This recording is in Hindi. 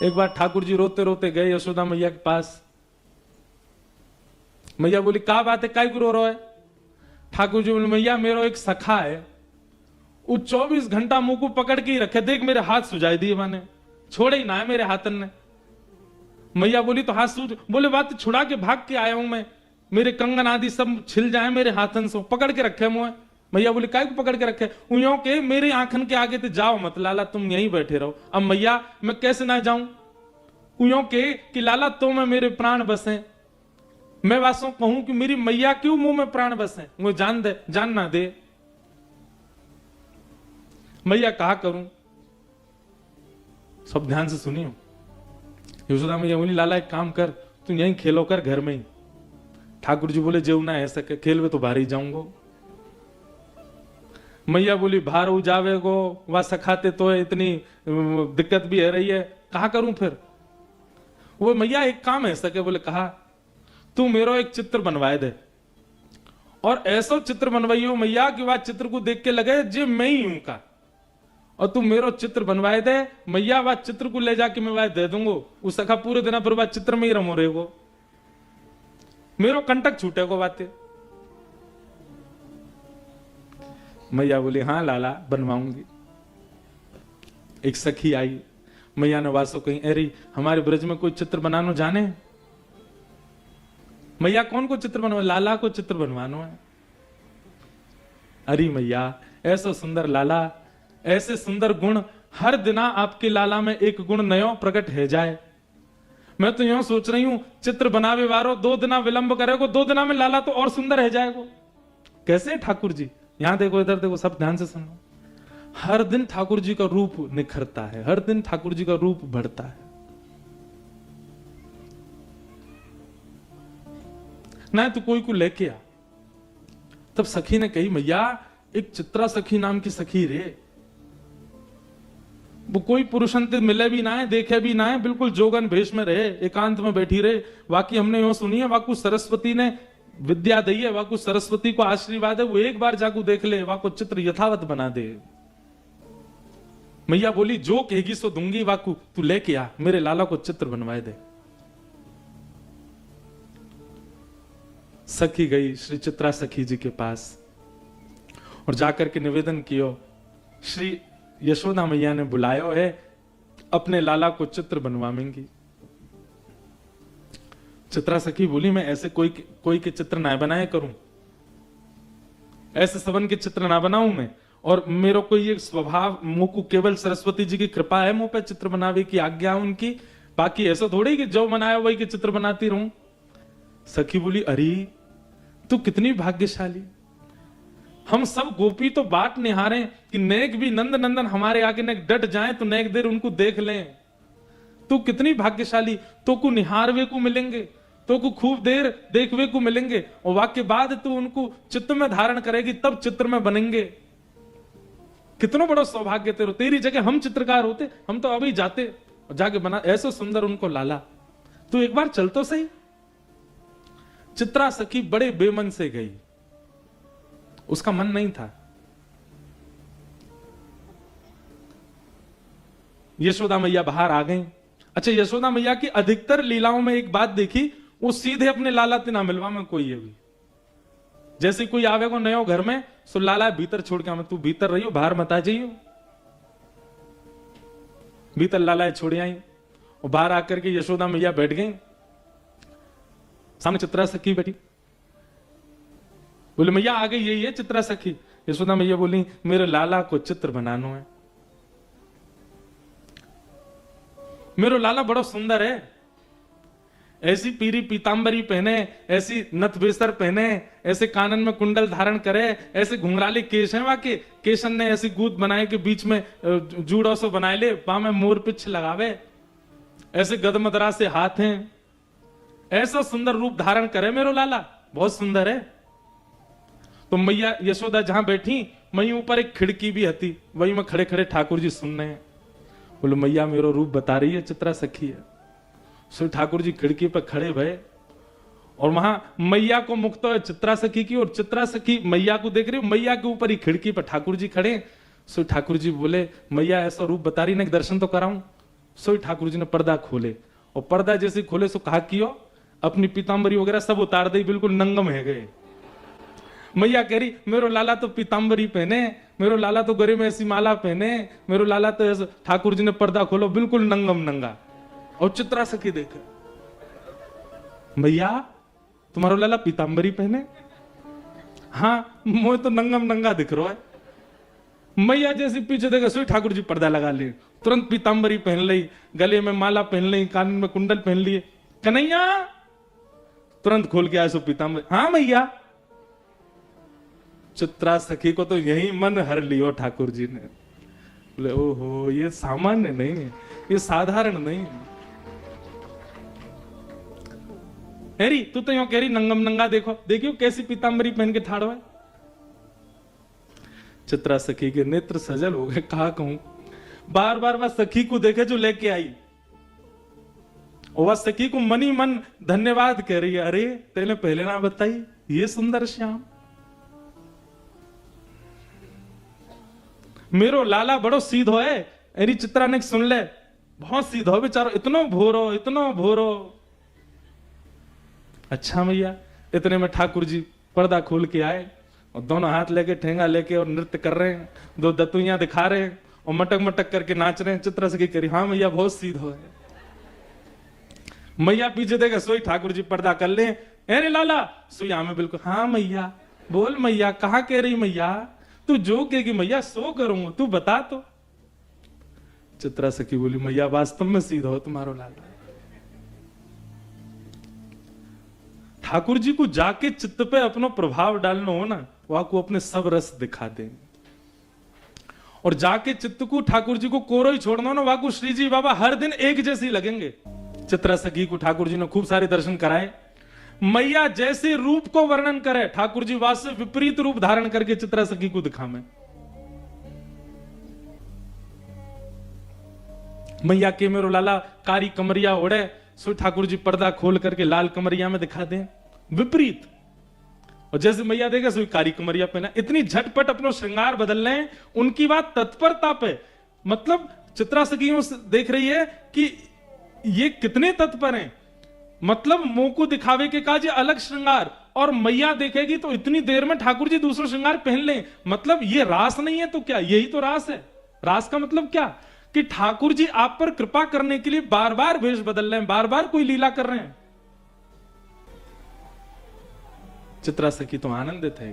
एक बार ठाकुर जी रोते रोते गए यशोदा मैया के पास। मैया बोली क्या बात है, काय को रो रहा है? ठाकुर जी बोले मैया मेरा एक सखा है, वो 24 घंटा मुंह को पकड़ के ही रखे, देख मेरे हाथ सुझाई दिए, माने छोड़े ही ना है मेरे हाथन ने। मैया बोली तो हाथ सूझ, बोले बात छुड़ा के भाग के आया हूं मैं, मेरे कंगन आदि सब छिल जाए मेरे हाथन से, पकड़ के रखे मुझे। मैया बोली काय को पकड़ के रखे? उयों के मेरे आंखन के आगे तो जाओ मत लाला, तुम यहीं बैठे रहो। अब मैया मैं कैसे ना जाऊं? उयों के कि लाला तो मैं मेरे प्राण बसे, मैं वासों कहूं कि मेरी मैया क्यों मुंह में प्राण बसे, वो जान दे, जान ना दे। मैया कहा करूं? सब ध्यान से सुनियो। यशोदा मैया बोली लाला एक काम कर, तू यहीं खेलो कर घर में ही। ठाकुर जी बोले जेव ना ऐसा खेलवे तो बाहर ही जाऊंगा। मैया बोली बाहर हो जावे गो, वह सखाते तो है, इतनी दिक्कत भी है रही है, कहा करूं फिर? वो मैया एक काम है सके, बोले कहा तू मेरा एक चित्र बनवाए दे, और ऐसा चित्र बनवाइयो मैया कि वह चित्र को देख के लगे जे मैं ही हूं का, और तू मेरा चित्र बनवाए दे मैया, वह चित्र को ले जाके मैं वह दे दूंगा। उस सखा पूरे दिन पर वह चित्र में ही रमो रहेगो, मेरो कंटक छूटेगो बातें। मैया बोली हाँ लाला बनवाऊंगी। एक सखी आई, मैया ने वासो कही अरे हमारे ब्रज में कोई चित्र बनानो जाने? मैया कौन को चित्र बनवा? लाला को चित्र बनवानो है। अरे मैया ऐसा सुंदर लाला, ऐसे सुंदर गुण, हर दिना आपके लाला में एक गुण नयो प्रकट है जाए। मैं तो यूं सोच रही हूं चित्र बनावे वारो 2 दिना विलंब करेगो, 2 दिना में लाला तो और सुंदर है जाएगो। कैसे ठाकुर जी? यहां देखो, इधर देखो, सब ध्यान से सुनो। हर दिन ठाकुर जी का रूप निखरता है, हर दिन ठाकुर जी का रूप बढ़ता है। ना तो कोई को लेके आ। तब सखी ने कही मैया एक चित्रा सखी नाम की सखी रे, वो कोई पुरुषंत मिले भी ना है, देखे भी ना है, बिल्कुल जोगन भेष में रहे, एकांत में बैठी रहे। वाकई हमने यो सुनी है, वाकु सरस्वती ने विद्या दी है, वाकु सरस्वती को आशीर्वाद है, वो एक बार जाकू देख ले, वाकु चित्र यथावत बना दे। मैया बोली जो कहेगी सो दूंगी, वाकू तू लेके आ, मेरे लाला को चित्र बनवाए दे। सखी गई श्री चित्रा सखी जी के पास और जाकर के निवेदन कियो, श्री यशोदा मैया ने बुलायो है, अपने लाला को चित्र बनवाएंगी। चित्रा सखी बोली मैं ऐसे कोई के चित्र ना बनाए करूं, ऐसे सबन के चित्र ना बनाऊं मैं, और मेरा कोई ये स्वभाव, मुंह को केवल सरस्वती जी की कृपा है मुंह पे चित्र बनावे की आज्ञा उनकी, बाकी ऐसा थोड़ी कि जो बनाया वही के चित्र बनाती रहूं। सखी बोली अरे तू कितनी भाग्यशाली, हम सब गोपी तो बाट निहारे कि नेक भी नंद नंदन हमारे आगे नेक डट जाए तो नेक देर उनको देख लें। तू कितनी भाग्यशाली, तो को निहारवे को मिलेंगे, तो को खूब देर देखवे को मिलेंगे, और वाक्य बाद तू उनको चित्त में धारण करेगी तब चित्र में बनेंगे। कितना बड़ा सौभाग्य तेरे, तेरी जगह हम चित्रकार होते, हम तो अभी जाते और जाके बना ऐसा सुंदर उनको लाला। तू एक बार चल तो सही। चित्रा सखी बड़े बेमन से गई, उसका मन नहीं था। यशोदा मैया बाहर आ गई। अच्छा, यशोदा मैया की अधिकतर लीलाओं में एक बात देखी, वो सीधे अपने लाला तिना मिलवा में कोई है भी। जैसे कोई आवेगो नयो घर में, सो लाला भीतर छोड़ के, तू भीतर रहियो बाहर मत आ जाइयो। भीतर लाला छोड़ आई और बाहर आकर के यशोदा मैया बैठ गई, सामने चित्रा सखी बैठी। बोले मैया आ गई, यही है चित्रा सखी। यशोदा मैया बोली मेरे लाला को चित्र बनाना है, मेरा लाला बड़ा सुंदर है, ऐसी पीरी पीतांबरी पहने, ऐसी नथ बेसर पहने, ऐसे कानन में कुंडल धारण करे, ऐसे घुंघराले केश हैं वाके, केशन ने ऐसी गूद बनाए के बीच में जूड़ो सो बनाए ले, पांव में मोर पिछ लगावे, ऐसे गदमदरा से हाथ हैं, ऐसा सुंदर रूप धारण करे मेरो लाला, बहुत सुंदर है। तो मैया यशोदा जहां बैठी, वहीं ऊपर एक खिड़की भी हती, वहीं में खड़े खड़े ठाकुर जी सुन रहे हैं। बोलो मैया मेरो रूप बता रही है, चित्रा सखी है। सो ठाकुर जी खिड़की पर खड़े भये और वहां मैया को मुख तो है चित्रा सखी की, और चित्रा सखी मैया को देख रही, मैया के ऊपर ही खिड़की पर ठाकुर जी खड़े। सो ठाकुर जी बोले मैया ऐसा रूप बता रही ना, दर्शन तो कराऊं। सोई ठाकुर जी ने पर्दा खोले, और पर्दा जैसे खोले सो कहा कियो अपनी पीताम्बरी वगैरह सब उतार दी, बिल्कुल नंगम है गए। मैया कह रही मेरो लाला तो पीताम्बरी पहने, मेरो लाला तो गले में ऐसी माला पहने, मेरो लाला तो ऐसे। ठाकुर जी ने पर्दा खोलो, बिल्कुल नंगम नंगा। और चित्रा सखी देखे, मैया तुम्हारो लाला पीताम्बरी पहने? हाँ मोह तो नंगम नंगा दिख रहा है। मैया जैसी पीछे देखा सोई ठाकुर जी पर्दा लगा लिए, तुरंत पीताम्बरी पहन ली, गले में माला पहन ली, कान में कुंडल पहन लिए। कन्हैया तुरंत खोल के आए सो पीताम्बरी। हाँ मैया। चित्रा सखी को तो यही मन हर लियो ठाकुर जी ने। बोले ओहो ये सामान्य नहीं है, ये साधारण नहीं है। हेरी तू तो यूं कह रही नंगम नंगा, देखो देखियो कैसी पीताम्बरी पहन के ठाड़ो है। चित्रा सखी के नेत्र सजल हो गए, कहा कहूं। बार बार वह सखी को देखे जो लेके आई, और वह सखी को मनी मन धन्यवाद कह रही है। अरे तेने पहले ना बताई ये सुंदर श्याम, मेरो लाला बड़ो सीधो है। अरे चित्रा ने सुन ले, बहुत सीधो है बेचारो, इतनो भोरो इतनो भोरो। अच्छा मैया। इतने में ठाकुर जी पर्दा खोल के आए, और दोनों हाथ लेके ठेंगा लेके और नृत्य कर रहे हैं, दो दतुइयां दिखा रहे हैं और मटक मटक करके नाच रहे हैं। चित्रा सखी करी हाँ मैया बहुत सीधो है। मैया पीछे देखा सोई ठाकुर जी पर्दा कर ले, अरे लाला सोई में बिल्कुल। हाँ मैया बोल मैया, कहा कह रही मैया, तू जो कहेगी मैया सो करूंगा, तू बता तो। चित्रा सखी बोली मैया वास्तव में सीधा हो तुम्हारो लाला। ठाकुर जी को जाके चित्त पे अपना प्रभाव डालना हो ना, वह को अपने सब रस दिखा देंगे। और जाके चित्त को ठाकुर जी को कोरो ही छोड़ना हो ना, वह को श्री जी बाबा हर दिन एक जैसे ही लगेंगे। चित्रा सखी को ठाकुर जी ने खूब सारे दर्शन कराए। मैया जैसे रूप को वर्णन करे, ठाकुर जी वास्तव विपरीत रूप धारण करके चित्रा सखी को दिखावे। मैया के मेरो लाला कारी कमरिया ओढ़े, सो ठाकुर जी पर्दा खोल करके लाल कमरिया में दिखा दे, विपरीत। और जैसे मैया देगा सो कारी कमरिया पहना। इतनी झटपट अपना श्रृंगार बदल रहे हैं, उनकी बात तत्परता पे। मतलब चित्रा सखी देख रही है कि ये कितने तत्पर हैं। मतलब मुंह को दिखावे के काज अलग श्रृंगार, और मैया देखेगी तो इतनी देर में ठाकुर जी दूसरा श्रृंगार पहन ले। मतलब ये रास नहीं है तो क्या, यही तो रास है। रास का मतलब क्या कि ठाकुर जी आप पर कृपा करने के लिए बार बार वेश बदल रहे हैं, बार बार कोई लीला कर रहे हैं। चित्रा सखी तो आनंदित है।